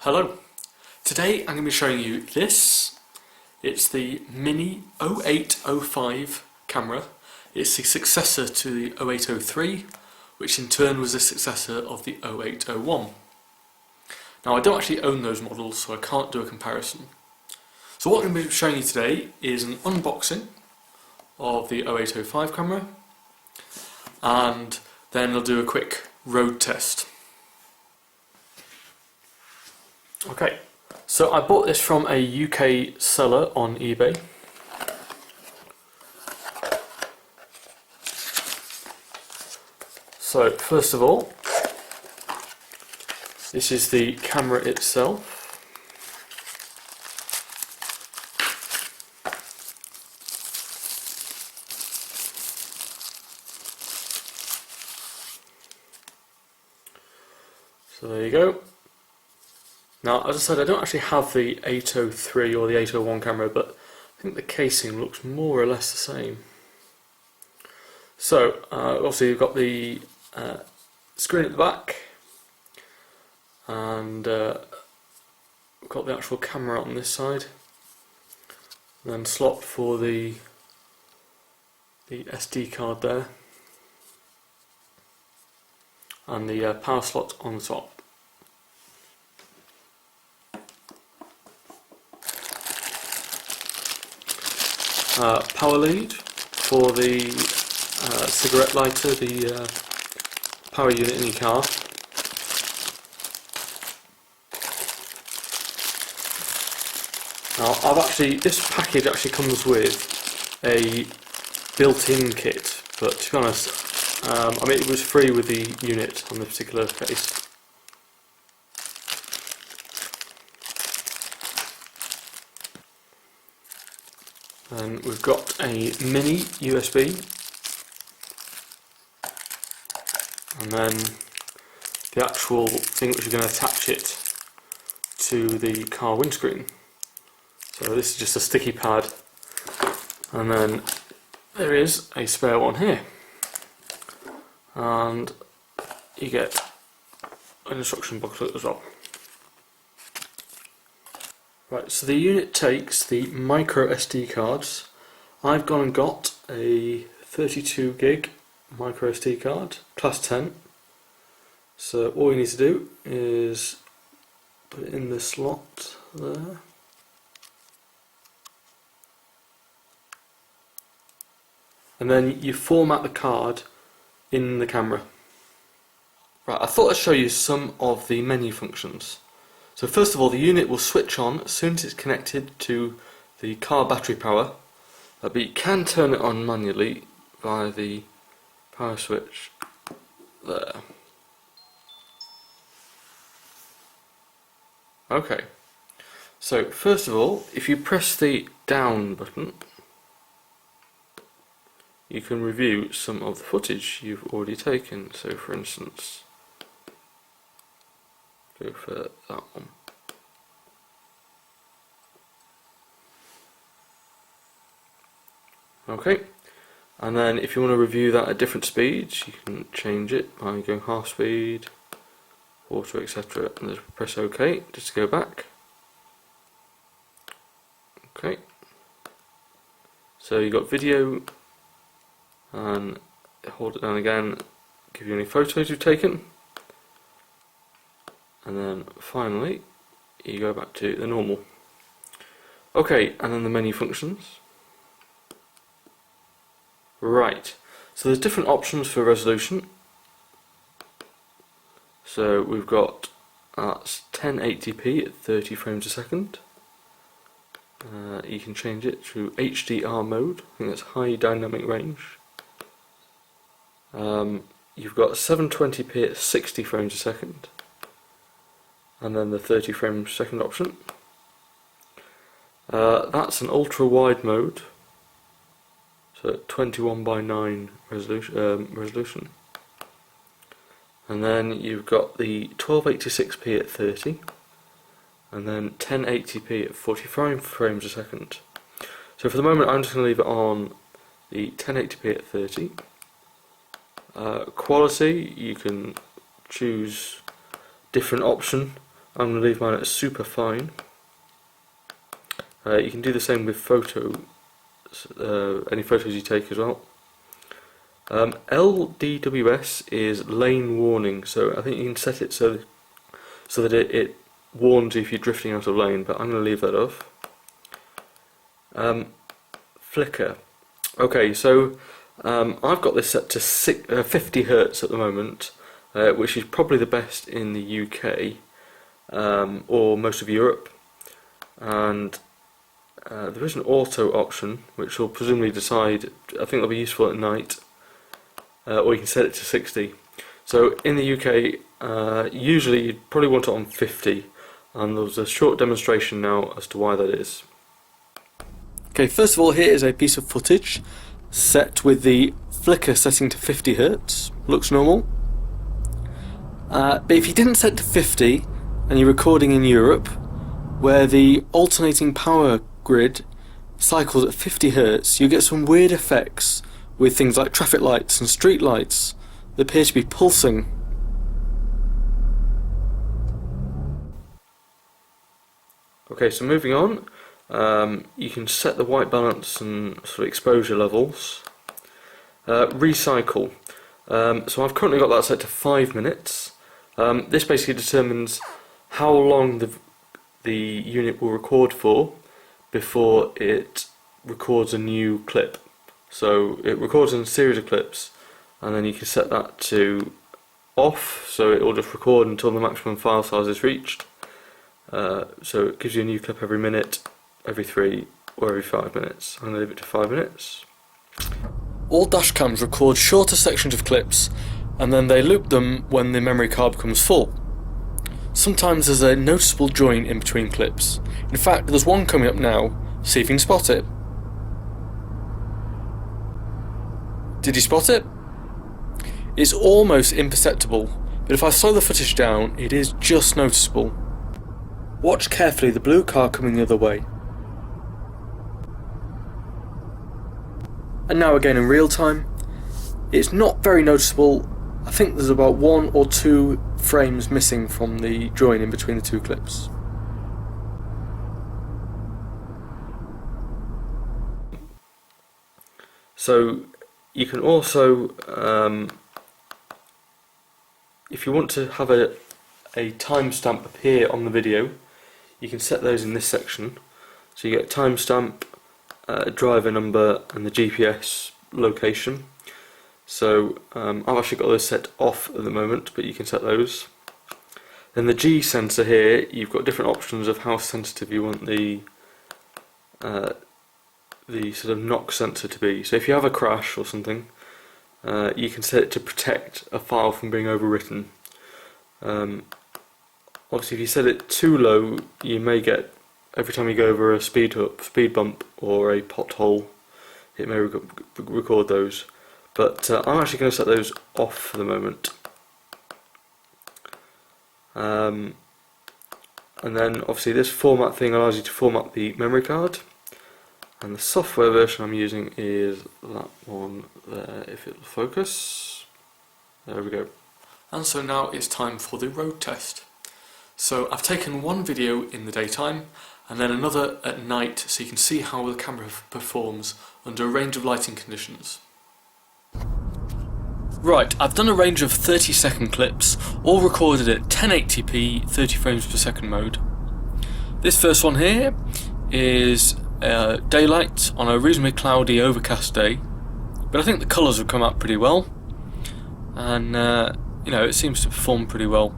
Hello, today I'm going to be showing you this. It's the Mini 0805 camera. It's the successor to the 0803, which in turn was the successor of the 0801. Now I don't actually own those models, so I can't do a comparison. So what I'm going to be showing you today is an unboxing of the 0805 camera, and then I'll do a quick road test. Okay, so I bought this from a UK seller on eBay. So first of all, this is the camera itself. So there you go. Now, as I said, I don't actually have the 803 or the 801 camera, but I think the casing looks more or less the same. So, obviously you've got the screen at the back, and we've got the actual camera on this side, and then slot for the SD card there, and the power slot on the top. Power lead for the cigarette lighter, the power unit in your car. Now this package actually comes with a built-in kit, but to be honest, I mean it was free with the unit on this particular case. Then we've got a mini USB, and then the actual thing which is going to attach it to the car windscreen. So this is just a sticky pad, and then there is a spare one here, and you get an instruction booklet as well. Right, so the unit takes the micro SD cards. I've gone and got a 32 gig micro SD card, class 10. So all you need to do is put it in the slot there. And then you format the card in the camera. Right, I thought I'd show you some of the menu functions. So first of all, the unit will switch on as soon as it's connected to the car battery power, but you can turn it on manually via the power switch there. Okay, so first of all, if you press the down button, you can review some of the footage you've already taken. So for instance, go for that one. Okay, and then if you want to review that at different speeds, you can change it by going half speed, auto, etc. and just press OK just to go back. Okay, so you've got video, and hold it down again, give you any photos you've taken. And then finally, you go back to the normal. Okay, and then the menu functions. Right, so there's different options for resolution. So we've got 1080p at 30 frames a second. You can change it to HDR mode, I think that's high dynamic range. You've got 720p at 60 frames a second. And then the 30 frames per second option. That's an ultra wide mode, so 21:9 resolution. And then you've got the 1286p at 30, and then 1080p at 45 frames a second. So for the moment I'm just going to leave it on the 1080p at 30. Quality, you can choose different option. I'm going to leave mine at super fine. You can do the same with any photos you take as well. LDWS is lane warning, so I think you can set it so that it warns you if you're drifting out of lane, but I'm going to leave that off. Flicker. Okay, so I've got this set to 50 Hz at the moment, which is probably the best in the UK or most of Europe, and there is an auto option which will presumably decide, I think that'll be useful at night, or you can set it to 60. So in the UK, usually you'd probably want it on 50, and there's a short demonstration now as to why that is. Okay, first of all, here is a piece of footage set with the flicker setting to 50 Hz. Looks normal. But if you didn't set to 50 and you're recording in Europe, where the alternating power grid cycles at 50 Hz, you get some weird effects with things like traffic lights and street lights that appear to be pulsing. Okay, so moving on, you can set the white balance and sort of exposure levels. Recycle. So I've currently got that set to 5 minutes. This basically determines how long the unit will record for before it records a new clip. So it records in a series of clips, and then you can set that to off, so it will just record until the maximum file size is reached. So it gives you a new clip every minute, every 3 or every 5 minutes. I'm going to leave it to 5 minutes. All dashcams record shorter sections of clips, and then they loop them when the memory card becomes full. Sometimes there's a noticeable join in between clips. In fact, there's one coming up now. See if you can spot it. Did you spot it? It's almost imperceptible, but if I slow the footage down, it is just noticeable. Watch carefully the blue car coming the other way. And now again in real time. It's not very noticeable. I think there's about 1 or 2 frames missing from the join in between the 2 clips. So you can also, if you want to have a timestamp appear on the video, you can set those in this section. So you get timestamp, driver number and the GPS location. So I've actually got those set off at the moment, but you can set those. Then the G sensor here, you've got different options of how sensitive you want the sort of knock sensor to be. So if you have a crash or something, you can set it to protect a file from being overwritten. Obviously if you set it too low, you may get, every time you go over a speed bump or a pothole, it may record those. But I'm actually going to set those off for the moment. And then obviously this format thing allows you to format the memory card. And the software version I'm using is that one there, if it'll focus. There we go. And so now it's time for the road test. So I've taken one video in the daytime and then another at night, so you can see how the camera performs under a range of lighting conditions. Right, I've done a range of 30-second clips, all recorded at 1080p 30 frames per second mode. This first one here is daylight on a reasonably cloudy, overcast day, but I think the colours have come out pretty well, and you know, it seems to perform pretty well.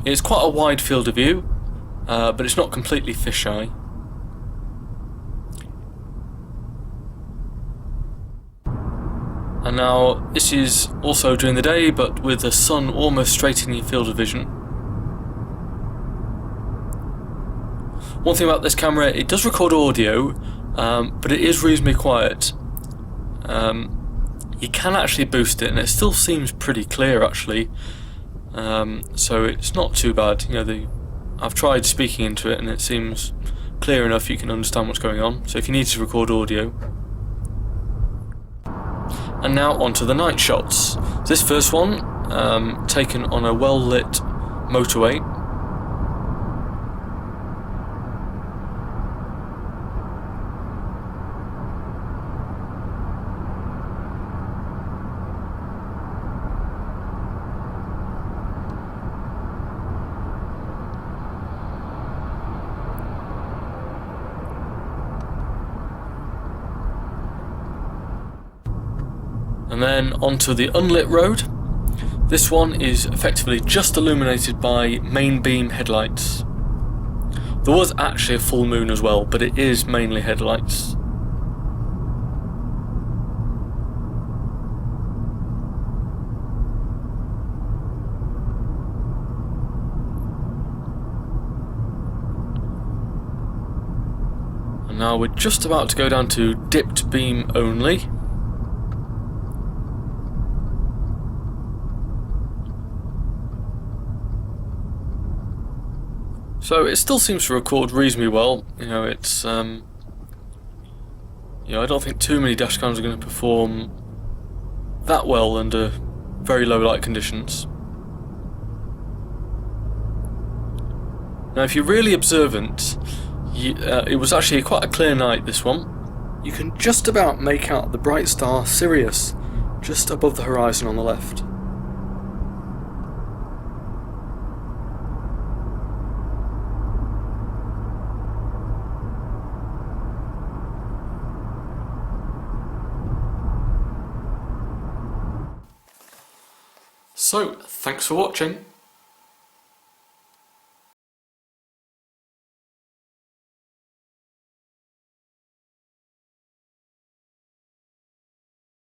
It's quite a wide field of view, but it's not completely fisheye. And now this is also during the day, but with the sun almost straight in your field of vision. One thing about this camera, it does record audio, but it is reasonably quiet. You can actually boost it, and it still seems pretty clear actually. So it's not too bad. You know, I've tried speaking into it, and it seems clear enough you can understand what's going on. So if you need to record audio. And now onto the night shots. This first one, taken on a well-lit motorway. And then onto the unlit road. This one is effectively just illuminated by main beam headlights. There was actually a full moon as well, but it is mainly headlights. And now we're just about to go down to dipped beam only. So it still seems to record reasonably well. You know, it's I don't think too many dashcams are going to perform that well under very low light conditions. Now, if you're really observant, it was actually quite a clear night, this one. You can just about make out the bright star Sirius just above the horizon on the left. So, thanks for watching.